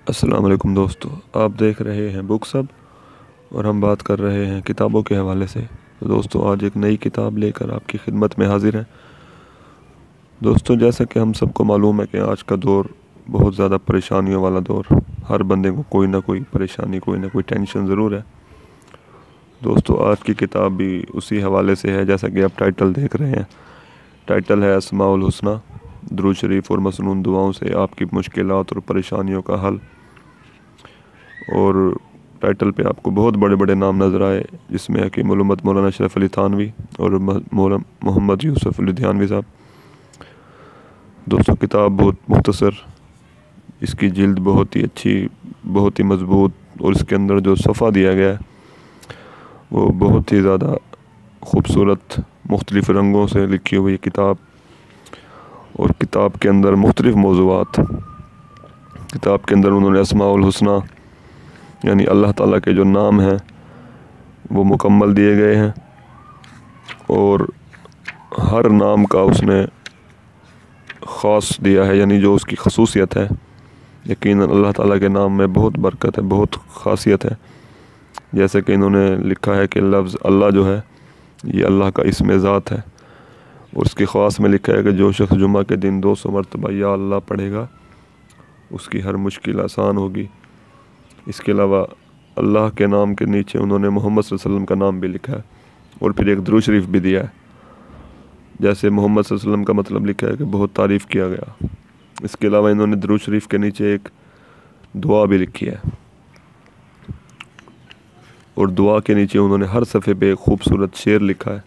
अस्सलाम वालेकुम दोस्तों, आप देख रहे हैं बुक सब और हम बात कर रहे हैं किताबों के हवाले से। तो दोस्तों आज एक नई किताब लेकर आपकी खिदमत में हाजिर हैं। दोस्तों जैसा कि हम सबको मालूम है कि आज का दौर बहुत ज़्यादा परेशानियों वाला दौर, हर बंदे को कोई ना कोई परेशानी, कोई ना कोई टेंशन ज़रूर है। दोस्तों आज की किताब भी उसी हवाले से है, जैसा कि आप टाइटल देख रहे हैं। टाइटल है अस्माउल हुस्ना, दुरूद शरीफ और मसनून दुआओं से आपकी मुश्किलात और परेशानियों का हल। और टाइटल पे आपको बहुत बड़े बड़े नाम नज़र आए, जिसमें हकीम उल उम्मत मौलाना अशरफ अली थानवी और मौलाना मोहम्मद यूसुफ लुधियानवी साहब। दोस्तों किताब बहुत मुख्तसर, इसकी जिल्द बहुत ही अच्छी, बहुत ही मज़बूत, और इसके अंदर जो सफ़ा दिया गया है वो बहुत ही ज़्यादा ख़ूबसूरत, मुख्तलिफ़ रंगों से लिखी हुई किताब। और किताब के अंदर मुख्तलिफ़ मौज़ूआत, किताब के अंदर उन्होंने अस्माउल हुस्ना यानी अल्लाह ताला के जो नाम हैं वो मुकम्मल दिए गए हैं, और हर नाम का उसने ख़ास दिया है, यानी जो उसकी खसूसियत है। यकीनन अल्लाह ताला के नाम में बहुत बरकत है, बहुत ख़ासियत है। जैसे कि इन्होंने लिखा है कि लफ्ज़ अल्लाह जो है ये अल्लाह का इस्म ज़ात है, और उसकी ख़ास में लिखा है कि जो शख्स जुम्मा के दिन 200 मरतबा या अल्लाह पढ़ेगा उसकी हर मुश्किल आसान होगी। इसके अलावा अल्लाह के नाम के नीचे उन्होंने मोहम्मद सल्लल्लाहु अलैहि वसल्लम का नाम भी लिखा है, और फिर एक दुरूद शरीफ भी दिया है। जैसे मोहम्मद सल्लल्लाहु अलैहि वसल्लम का मतलब लिखा है कि बहुत तारीफ़ किया गया। इसके अलावा इन्होंने दुरूद शरीफ के नीचे एक दुआ भी लिखी है, और दुआ के नीचे उन्होंने हर सफ़े पे एक खूबसूरत शेर लिखा है।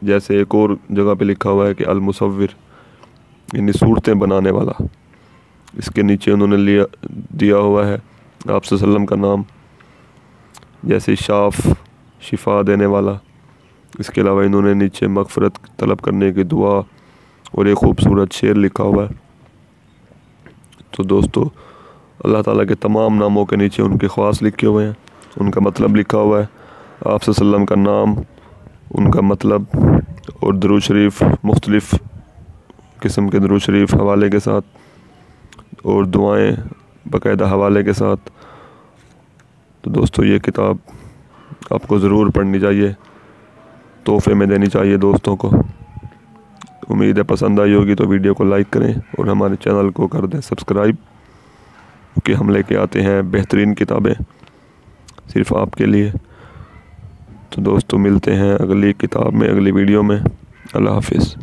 जैसे एक और जगह पे लिखा हुआ है कि अल मुसव्विर यानी सूरतें बनाने वाला। इसके नीचे उन्होंने दिया हुआ है आप सल्लल्लाहु अलैहि वसल्लम का नाम, जैसे शाफ, शिफा देने वाला। इसके अलावा इन्होंने नीचे मग़फ़िरत तलब करने की दुआ और एक ख़ूबसूरत शेर लिखा हुआ है। तो दोस्तों अल्लाह ताला के तमाम नामों के नीचे उनके ख़ास लिखे हुए हैं, उनका मतलब लिखा हुआ है, आप सल्लल्लाहु अलैहि वसल्लम का नाम, उनका मतलब, और दुरूद शरीफ, मुख्तलिफ़ किस्म के दुरूद शरीफ हवाले के साथ, और दुआएं बाकायदा हवाले के साथ। तो दोस्तों ये किताब आपको ज़रूर पढ़नी चाहिए, तोहफ़े में देनी चाहिए दोस्तों को। उम्मीद है पसंद आई होगी, तो वीडियो को लाइक करें और हमारे चैनल को कर दें सब्सक्राइब, क्योंकि हम लेके आते हैं बेहतरीन किताबें सिर्फ़ आपके लिए। तो दोस्तों मिलते हैं अगली किताब में, अगली वीडियो में। अल्लाह हाफ़िज़।